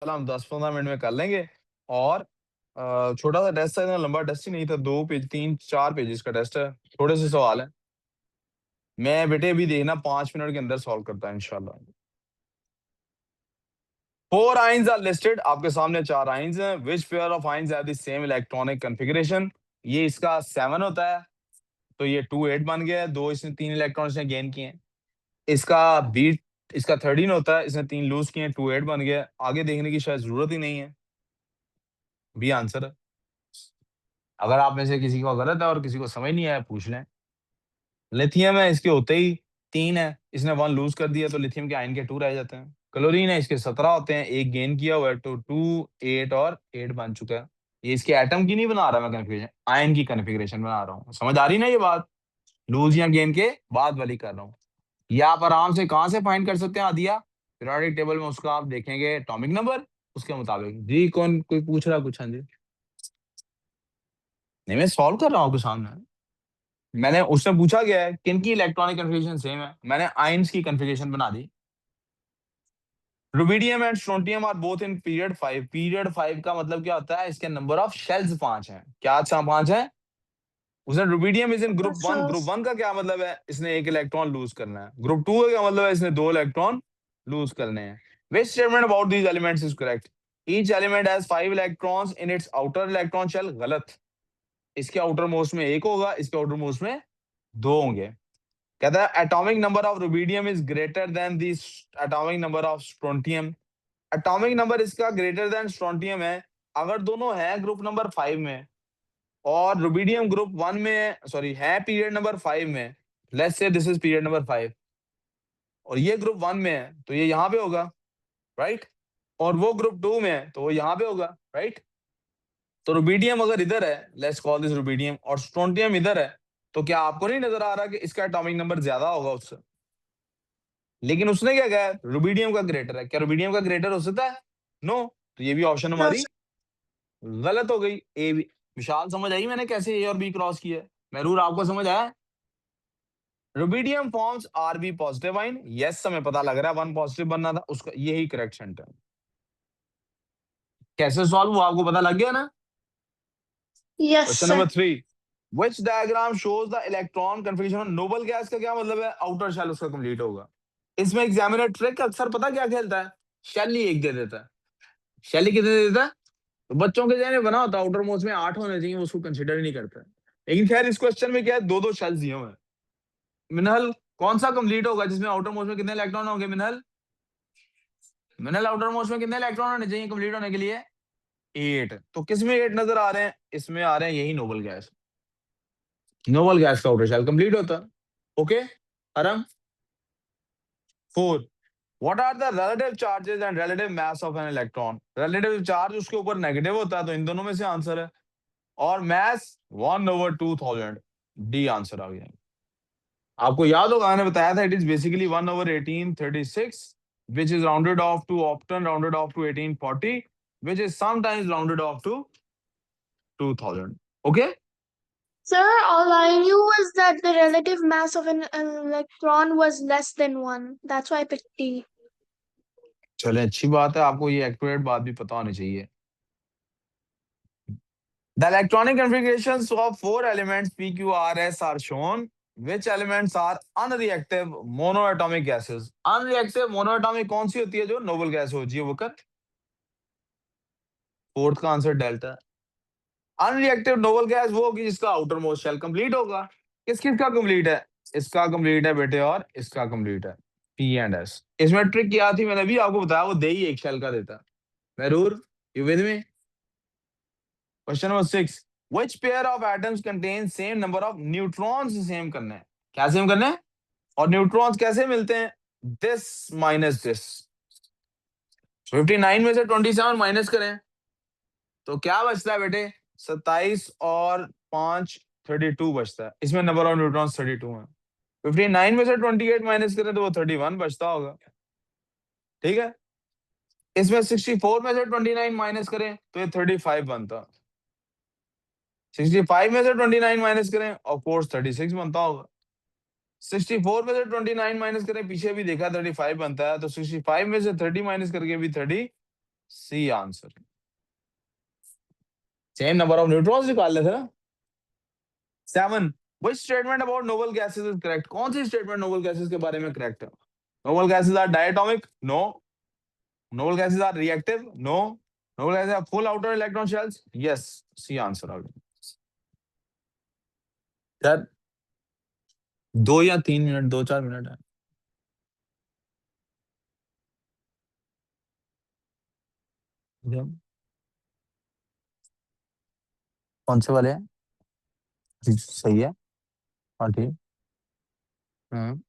हम 10-15 मिनट में कर लेंगे। और छोटा सा टेस्ट है, इतना लंबा टेस्ट ही नहीं था, 2 पेज 3-4 पेजेस का टेस्ट है, थोड़े से सवाल हैं। मैं बेटे अभी देखना 5 मिनट के अंदर सॉल्व करता है इंशाल्लाह। 4 आयन्स आर लिस्टेड, आपके सामने 4 आयन्स हैं। Which pair of ions have the same electronic configuration? ये इसका 7 होता है, तो ये 2 8 बन गया है, 2 इसने 3 इलेक्ट्रॉन इसने गेन किए हैं। इसका बीट इसका 13 होता है, इसने 3 लूज़ किए हैं, 2 8 बन गया है। आगे देखने की शायद ज़रूरत ही नहीं है, बी आंसर है। अगर आप में से किसी को गलत है और किसी को समझ नहीं आया पूछ लें। लिथियम है, इसके होते ही 3 है, इसने 1 लूज़ कर दिया तो लिथियम के आयन के 2 रह जाते हैं। क्लोरीन है, इसके 17 होते हैं, 1 गेन किया हुआ है तो 2 8 और 8 बन चुका है। ये इसके एटम की नहीं बना रहा मैं कॉन्फ़िगरेशन, आयन की कॉन्फ़िगरेशन बना रहा हूँ। समझ आ रही ना ये बात? लूज़ या गेन के बाद वाली कर रहा हूँ। ये आप आराम से कहाँ से फाइंड कर सकते हैं आदिया? पीरियोडिक टेबल में उसका आप देखेंगे एटॉमिक नंबर, उसके मुताबिक। जी, कौन कोई पूछ रहा कुछ? हाँ जी। नहीं, मैं सॉल्व कर रहा हूँ आपके सामने। मैंने उससे पूछा गया है किनकी इलेक्ट्रॉनिक कन्फिग्रेशन सेम है, मैंने आयन्स की कन्फिग्रेशन बना दी। Rubidium and strontium are both in period 5। Period 5 का मतलब क्या होता है? इसके नंबर ऑफ शेल्स 5 हैं। क्या? अच्छा, 5 है। उसने rubidium is in group 1। Group Cells. 1 का क्या मतलब है? इसने 1 इलेक्ट्रॉन लूज करना है। ग्रुप 2 का क्या मतलब है? इसने 2 इलेक्ट्रॉन लूज करने हैं। Which statement about these elements is correct? Each element has 5 electrons in its outer electron shell. गलत। इसके आउटर मोस्ट में 1 होगा, इसके आउटर मोस्ट में 2 होंगे। कहता है atomic number of rubidium is greater than the atomic number of strontium. Atomic number इसका ग्रेटर देन स्ट्रोंटियम है अगर दोनों हैं ग्रुप नंबर 5 में, और रुबिडियम ग्रुप 1 में, सॉरी, है पीरियड नंबर 5 में। Let's say this is period number 5 और ये ग्रुप 1 में है, तो ये यहाँ पे होगा, राइट? और वो ग्रुप 2 में है तो वो यहाँ पे होगा, राइट? तो रुबिडियम अगर इधर है, लेट्स कॉल दिस रुबिडियम, और स्ट्रोंटियम इधर है, तो क्या आपको नहीं नजर आ रहा कि इसका एटॉमिक नंबर ज्यादा होगा उससे? लेकिन उसने क्या कहा? रुबिडियम का ग्रेटर है। क्या रुबिडियम का ग्रेटर हो सकता है? नो। तो ये भी ऑप्शन No, हमारी गलत हो गई, ए बी। विशाल, समझ आई मैंने कैसे ए और बी क्रॉस किया है? महरूर, आपको समझ आया? Rubidium forms R B positive ion. Yes, हमें पता लग रहा है 1 पॉजिटिव बनना था उसका, यही करेक्ट सेंटेंस। कैसे सॉल्व हुआ आपको पता लग गया ना? yes, question sir. Number 3, which diagram shows the electron configuration Nobel gas? का क्या मतलब है? आउटर शेल उसका कंप्लीट होगा। इसमें एग्जामिनर ट्रिक अक्सर पता क्या खेलता है? शेल ही एक दे देता है। शेल ही कितने दे देता है? तो बच्चों के जहन में बना होता है आउटर मोस्ट में 8 होने चाहिए, वो उसको कंसीडर ही नहीं करता है। लेकिन खैर इस क्वेश्चन में क्या है, 2 2 शेल्स दिए हुए हैं। मिनरल कौन सा कंप्लीट होगा जिसमें आउटर मोस्ट में कितने इलेक्ट्रॉन होंगे? मिनरल, मिनरल आउटर मोस्ट में कितने इलेक्ट्रॉन होने चाहिए कंप्लीट होने के लिए? 8। तो किस में 8 नजर आ रहे हैं? इसमें आ रहे हैं यही नोबल गैस। नोबल गैस का आउटर शेल कंप्लीट होता है। ओके आराम। 4, what are the relative charges and relative mass of an electron? Relative charge उसके ऊपर नेगेटिव होता है, तो इन दोनों में से आंसर है। और मास 1/2000। डी आंसर आ गया। आपको याद होगा मैंने बताया था it is basically 1/1836 which is rounded off to, often rounded off to 1840, which is sometimes rounded off to 2000. Okay? Sir, all I knew was that the relative mass of an electron was less than 1. That's why I picked D. चले, अच्छी बात है, आपको ये accurate बात भी पता होनी चाहिए। The electronic configurations of 4 elements P, Q, R, S are shown. Which elements are unreactive monoatomic gases? Unreactive monoatomic कौन सी होती है जो नोबल गैस हो? जी वो कर। फोर्थ का answer delta. Unreactive noble gas वो होगी जिसका आउटर मोस्ट शेल कंप्लीट होगा। किस किस का कंप्लीट है? इसका कंप्लीट है बेटे, और इसका कंप्लीट है, पी एंड एस। इसमें ट्रिक क्या थी मैंने भी आपको बताया, वो दे ही एक शेल का देता। Mahrur, you with me? Question number 6, which pair of atoms contain same number of neutrons? Same करना है। क्या सेम करना है? और न्यूट्रॉन्स कैसे मिलते हैं? This minus this. 59 में से 27 माइनस करें तो क्या बचता है बेटे? 27 और 5 32 बचता है। इसमें नंबर ऑफ न्यूट्रॉन्स 32 है। 59 में से 28 माइनस करें तो वो 31 बचता होगा, ठीक है? इसमें 64 में से 29 माइनस करें तो ये 35 बनता। 65 में से 29 माइनस करें ऑफ कोर्स 36 बनता होगा। 64 में से 29 माइनस करें, पीछे भी देखा 35 बनता है, तो 65 में से 30 माइनस करके भी 30 C answer. Same number of neutrons निकाल लेते ना। 7, which statement about noble gases is correct? कौन सी स्टेटमेंट नोबल गैसेस के बारे में करेक्ट है? Noble gases are diatomic? No. Noble gases are reactive? No. Noble gases have full outer electron shells? Yes. C answer आ गया यार। 2 या 3 मिनट, 2-4 मिनट है। जब- कौन से वाले हैं? सही है। हाँ ठीक। हाँ।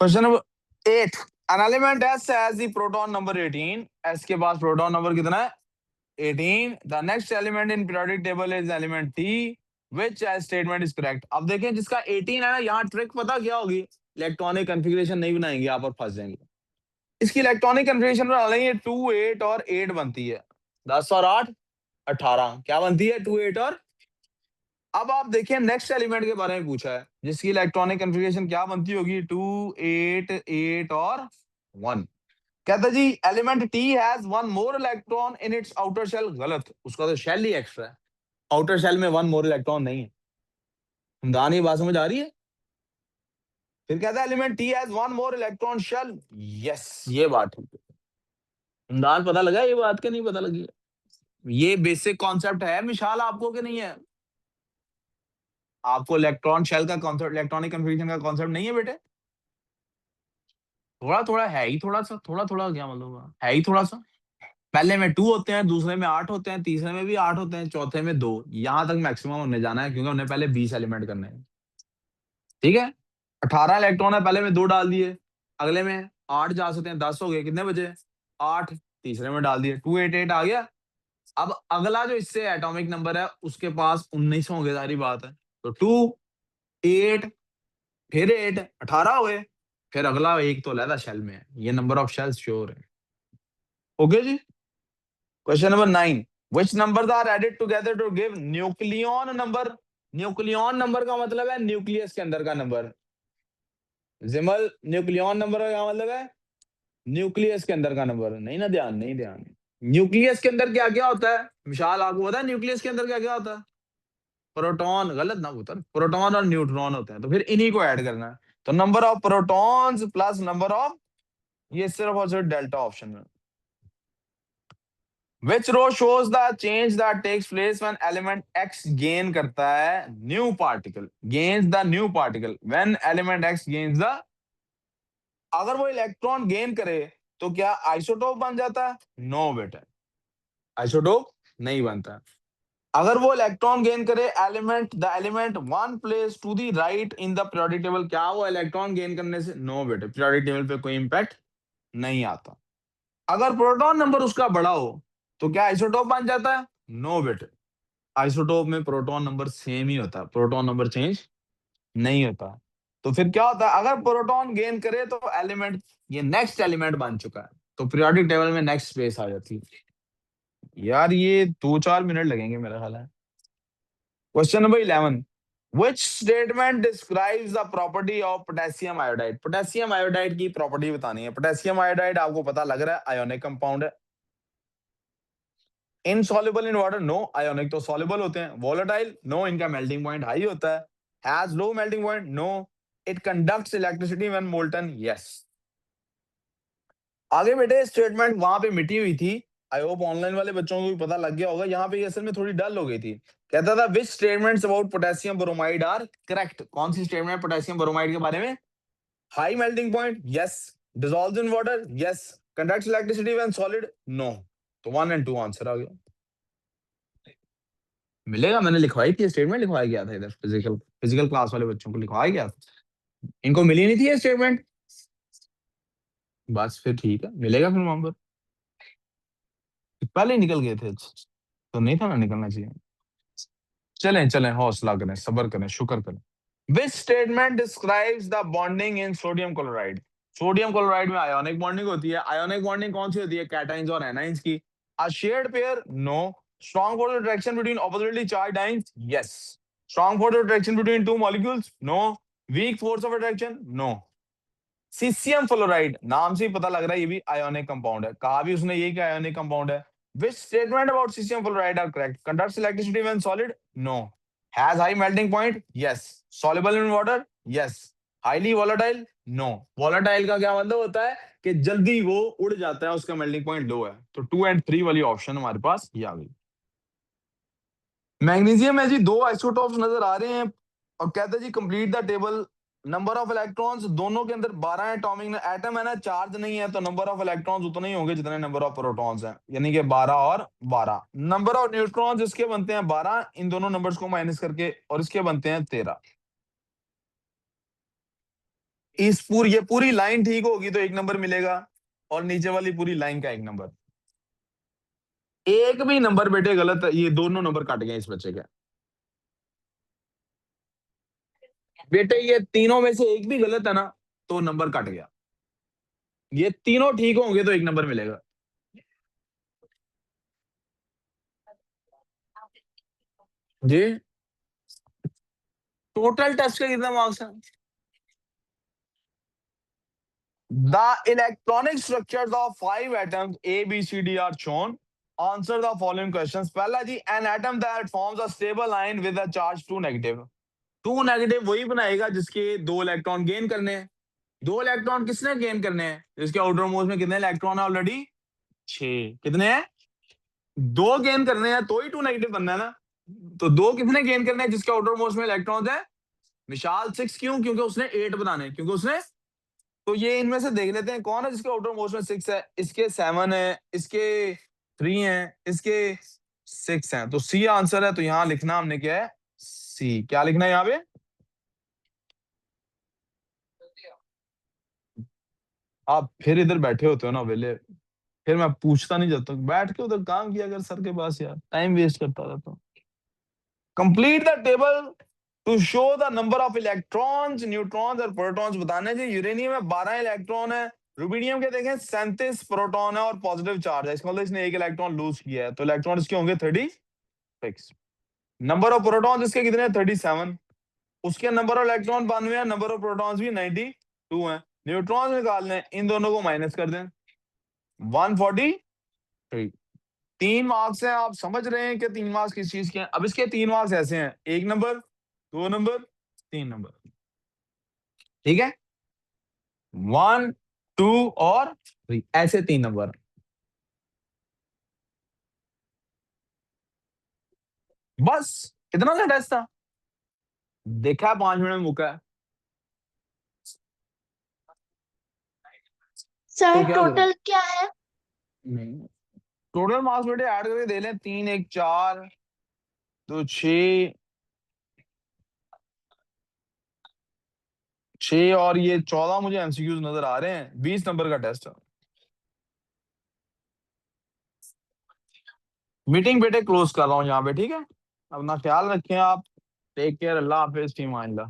Question number 8, an element S has the proton number 18, S के पास प्रोटॉन नंबर कितना है? 18. The next element in periodic table is element T, which as statement is correct. अब देखें जिसका 18 है ना, यहाँ ट्रिक पता क्या होगी? इलेक्ट्रॉनिक कन्फिग्रेशन नहीं बनाएंगे आप और फंस जाएंगे। इसकी इलेक्ट्रॉनिक कन्फिग्रेशन बना लेंगे, 2 8 और 8 बनती है। 10 और 8 18 क्या बनती है? 2 8 और। अब आप देखिए नेक्स्ट एलिमेंट के बारे में पूछा है जिसकी इलेक्ट्रॉनिक कन्फिग्रेशन क्या बनती होगी? 2 8 8 और 1। कहता G element T has one more electron in its outer shell. गलत, उसका तो शेल ही एक्स्ट्रा है, आउटर शेल में वन मोर इलेक्ट्रॉन नहीं है। हमदान ये बात समझ आ रही है? फिर कहता है element T has one more electron shell. Yes, ये बात ठीक है। हमदान पता लगा ये बात के नहीं पता लगी? ये बेसिक कॉन्सेप्ट है मिशाल, आपको के नहीं है? आपको इलेक्ट्रॉन शेल का कॉन्सेप्ट, इलेक्ट्रॉनिक कन्फिग्रेशन का कॉन्सेप्ट नहीं है बेटे? थोड़ा थोड़ा है ही, थोड़ा सा, थोड़ा थोड़ा क्या मतलब हुआ? है ही थोड़ा सा। पहले में 2 होते हैं, दूसरे में 8 होते हैं, तीसरे में भी 8 होते हैं, चौथे में 2। यहां तक मैक्सिमम हमने जाना है क्योंकि हमने पहले 20 एलिमेंट करने हैं। ठीक है। 18 इलेक्ट्रॉन है, पहले में 2 डाल दिए, अगले में 8 जा सकते हैं, 10 हो गए, कितने बचे? 8, तीसरे में डाल दिए, 288 आ गया। अब अगला जो इससे एटॉमिक नंबर है उसके पास 19 होंगे, सारी बात है। तो 2 8 फिर 8 18 हुए, फिर अगला एक तो लहदा शेल में है, ये नंबर ऑफ शेल्स श्योर है। ओके जी। Question number 9, which numbers are added together to give nucleon number? Nucleon number का मतलब है न्यूक्लियस के अंदर का नंबर। जिमल, न्यूक्लियन नंबर का क्या मतलब है? न्यूक्लियस के अंदर का नंबर। नहीं ना, ध्यान नहीं, ध्यान। न्यूक्लियस के अंदर क्या क्या होता है विशाल, आपको पता है न्यूक्लियस के अंदर क्या क्या होता है? प्रोटॉन, गलत ना पुत्र, प्रोटॉन और न्यूट्रॉन होते हैं, तो फिर इन्हीं को ऐड करना है। तो number of protons plus number of, ये सिर्फ और सिर्फ डेल्टा ऑप्शन में। Which row shows the change that takes place when element X gain करता है new particle, gains the new particle when element X gains the, अगर वो electron gain करे तो क्या आइसोटोप बन जाता है? नो बेटा, आइसोटोप नहीं बनता। अगर वो इलेक्ट्रॉन गेन करे element, the element one place to the right in the periodic table, क्या वो इलेक्ट्रॉन गेन करने से? नो बेटे, पीरियोडिक टेबल पे कोई इंपैक्ट नहीं आता। अगर प्रोटॉन नंबर उसका बड़ा हो तो क्या आइसोटोप बन जाता है? नो बेटे, आइसोटोप में प्रोटॉन नंबर सेम ही होता है, प्रोटॉन नंबर चेंज नहीं होता। तो फिर क्या होता है, अगर प्रोटॉन गेन करे तो एलिमेंट, ये नेक्स्ट एलिमेंट बन चुका है, तो पीरियोडिक टेबल में नेक्स्ट स्पेस आ जाती है। यार ये 2-4 मिनट लगेंगे मेरा ख्याल है। Question number 11, which statement describes the property of potassium iodide? Potassium iodide की प्रॉपर्टी बतानी है। पोटेशियम आयोडाइड आपको पता लग रहा है आयोनिक कंपाउंड है। Insoluble in water, no, ionic तो सॉल्युबल होते हैं। वोलेटाइल, नो, इनका मेल्टिंग पॉइंट हाई होता है। Has low melting point, no. It conducts electricity when molten, yes. आगे बेटे स्टेटमेंट वहां पे मिटी हुई थी, आई होप ऑनलाइन वाले बच्चों को भी पता लग गया होगा, यहाँ पे असल में थोड़ी डल हो गई थी। कहता था which statements about potassium bromide are correct? कौन सी स्टेटमेंट पोटेशियम ब्रोमाइड के बारे में? High melting point, yes. Dissolves in water, yes. Conducts electricity when solid, no. तो 1 और 2 आंसर आ गया। मिलेगा, मैंने लिखवाई थी स्टेटमेंट, लिखवाया गया था इधर, फिजिकल फिजिकल क्लास वाले बच्चों को लिखवाया गया था। इनको मिली नहीं थी ये स्टेटमेंट? बस फिर ठीक है, मिलेगा फिर वहां पर। पहले ही निकल गए थे तो नहीं था ना निकलना चाहिए। चलें चलें, हौसला करें, सब्र करें, शुक्र करें। Which statement describes the bonding in sodium chloride? Sodium chloride में आयोनिक बॉन्डिंग होती है। आयोनिक बॉन्डिंग कौन सी होती है? कैटाइंस और एनाइंस की। A shared pair, no. Strong force attraction between oppositely charged ions, yes. Strong force attraction between two molecules, no. Weak force of attraction, no. Caesium fluoride, नाम से ही पता लग रहा है ये भी आयोनिक कंपाउंड है, कहा भी उसने ये कि आयोनिक कंपाउंड है। Which statement about caesium fluoride are correct? Conducts electricity when solid, no. Has high melting point, yes. Soluble in water, yes. Highly volatile, no. Volatile का क्या मतलब होता है कि जल्दी वो उड़ जाता है, उसका मेल्टिंग पॉइंट लो है। तो 2 और 3 वाली ऑप्शन हमारे पास ये आ गई। मैग्नीशियम में जी 2 आइसोटोप्स नजर आ रहे हैं और कहते हैं G complete the table. Number of electrons दोनों के अंदर 12 एटॉमिक एटम है ना, चार्ज नहीं है, तो नंबर ऑफ इलेक्ट्रॉन्स उतने ही होंगे जितने नंबर ऑफ प्रोटॉन्स हैं, यानी कि 12 और 12। नंबर ऑफ न्यूट्रॉन्स इसके बनते हैं 12, इन दोनों नंबर्स को माइनस करके, और इसके बनते हैं 13। ये पूरी लाइन ठीक होगी तो 1 नंबर मिलेगा, और नीचे वाली पूरी लाइन का 1 नंबर। एक भी नंबर बेटे गलत है, ये दोनों नंबर कट गए इस बच्चे के। बेटे ये तीनों में से एक भी गलत है ना, तो नंबर कट गया। ये तीनों ठीक होंगे तो 1 नंबर मिलेगा। जी, टोटल टेस्ट के कितने मार्क्स हैं? The electronic structures of 5 atoms A B C D are shown. Answer the following questions. पहला G, an atom that forms a stable ion with a charge 2 negative. 2 negative वही बनाएगा जिसके 2 electron gain करने हैं। 2 electron किसने gain करने हैं? जिसके आउटर मोस्ट में कितने इलेक्ट्रॉन है ऑलरेडी? 6। कितने हैं? 2 गेन करने हैं तो ही 2 नेगेटिव बनना है ना। तो 2 कितने गेन करने हैं? जिसके आउटर मोस्ट में इलेक्ट्रॉन है विशाल 6। क्यों? क्योंकि उसने 8 बनाने, क्योंकि उसने। तो ये इनमें से देख लेते हैं कौन है जिसके आउटर मोस्ट में 6 है। इसके 7 है, इसके 3 है, इसके 6 है, तो सी आंसर है। तो यहां लिखना हमने क्या है? सी। क्या लिखना है यहाँ पे? आप फिर इधर बैठे होते हो ना वेले, फिर मैं पूछता नहीं जाता, बैठ के उधर काम किया अगर सर के पास, यार टाइम वेस्ट करता रहता हूँ। Complete the table to show the number of electrons, neutrons और प्रोटॉन्स बताने जी। यूरेनियम में 12 इलेक्ट्रॉन है, रुबिडियम के देखें 37 प्रोटॉन है और पॉजिटिव चार्ज है, इसका मतलब इसने 1 इलेक्ट्रॉन लूज किया है, तो इलेक्ट्रॉन इसके होंगे 36। नंबर ऑफ प्रोटॉन्स इसके कितने हैं? 37। उसके नंबर ऑफ इलेक्ट्रॉन 92 है, नंबर ऑफ प्रोटॉन्स भी 92 है। न्यूट्रॉन्स निकालने, इन दोनों को माइनस कर दें, 143। 3 मार्क्स हैं, आप समझ रहे हैं कि 3 मार्क्स किस चीज के हैं। अब इसके 3 मार्क्स ऐसे हैं, 1 नंबर, 2 नंबर, 3 नंबर। ठीक है, 1, 2 और 3, ऐसे 3 नंबर। बस इतना सा टेस्ट था, देखा है 5 मिनट में मुका है। सर तो क्या करें? टोटल क्या है? नहीं, टोटल मार्क्स बेटे ऐड करके दे लें, 3 1 4 तो 6, 6 और ये 14 मुझे एमसीक्यूज नजर आ रहे हैं। 20 नंबर का टेस्ट है। मीटिंग बेटे क्लोज कर रहा हूँ यहाँ पे, ठीक है? अपना ख्याल रखें आप। टेक केयर, अल्लाह हाफिज, फी अमान अल्लाह।